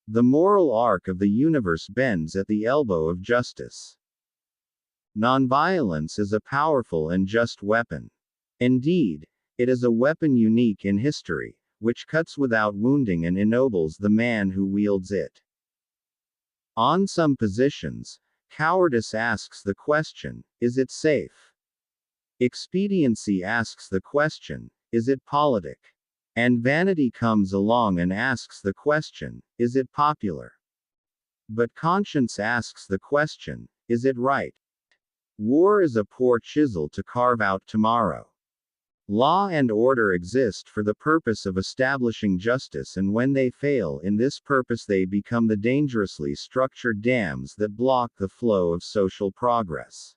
The moral arc of the universe bends at the elbow of justice. Nonviolence is a powerful and just weapon. Indeed, it is a weapon unique in history, which cuts without wounding and ennobles the man who wields it. On some positions, cowardice asks the question, is it safe? Expediency asks the question, is it politic? And vanity comes along and asks the question, is it popular? But conscience asks the question, is it right? War is a poor chisel to carve out tomorrow. Law and order exist for the purpose of establishing justice, and when they fail in this purpose, they become the dangerously structured dams that block the flow of social progress.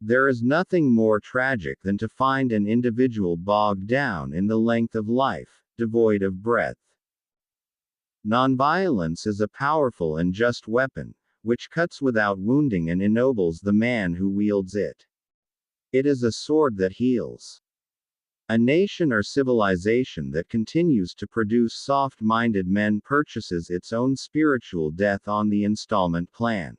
There is nothing more tragic than to find an individual bogged down in the length of life, devoid of breadth. Nonviolence is a powerful and just weapon, which cuts without wounding and ennobles the man who wields it. It is a sword that heals. A nation or civilization that continues to produce soft-minded men purchases its own spiritual death on the installment plan.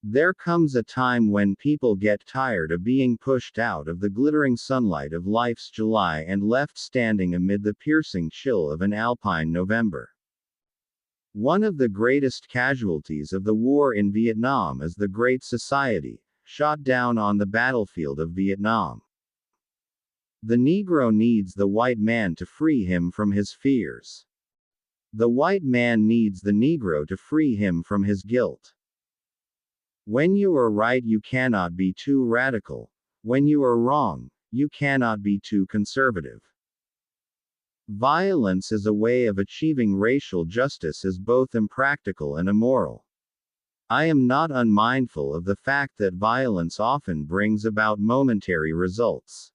There comes a time when people get tired of being pushed out of the glittering sunlight of life's July and left standing amid the piercing chill of an alpine November. One of the greatest casualties of the war in Vietnam is the Great Society, shot down on the battlefield of Vietnam. The Negro needs the white man to free him from his fears. The white man needs the Negro to free him from his guilt. When you are right, you cannot be too radical. When you are wrong, you cannot be too conservative. Violence as a way of achieving racial justice is both impractical and immoral. I am not unmindful of the fact that violence often brings about momentary results.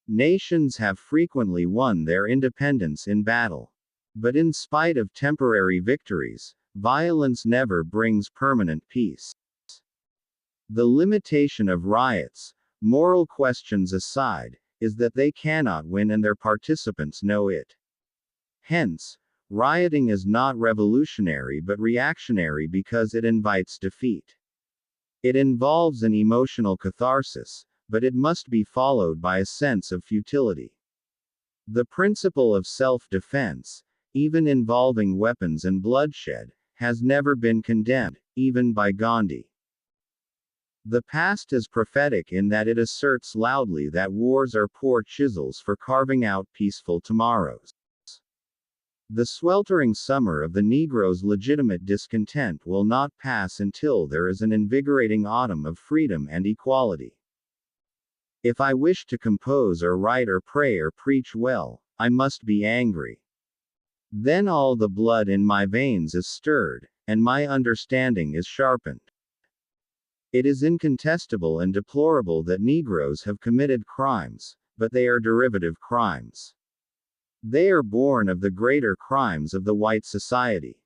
Nations have frequently won their independence in battle. But in spite of temporary victories, violence never brings permanent peace. The limitation of riots, moral questions aside, is that they cannot win and their participants know it. Hence, rioting is not revolutionary but reactionary because it invites defeat. It involves an emotional catharsis, but it must be followed by a sense of futility. The principle of self-defense, even involving weapons and bloodshed, has never been condemned, even by Gandhi. The past is prophetic in that it asserts loudly that wars are poor chisels for carving out peaceful tomorrows. The sweltering summer of the Negro's legitimate discontent will not pass until there is an invigorating autumn of freedom and equality. If I wish to compose or write or pray or preach well, I must be angry. Then all the blood in my veins is stirred, and my understanding is sharpened. It is incontestable and deplorable that Negroes have committed crimes, but they are derivative crimes. They are born of the greater crimes of the white society.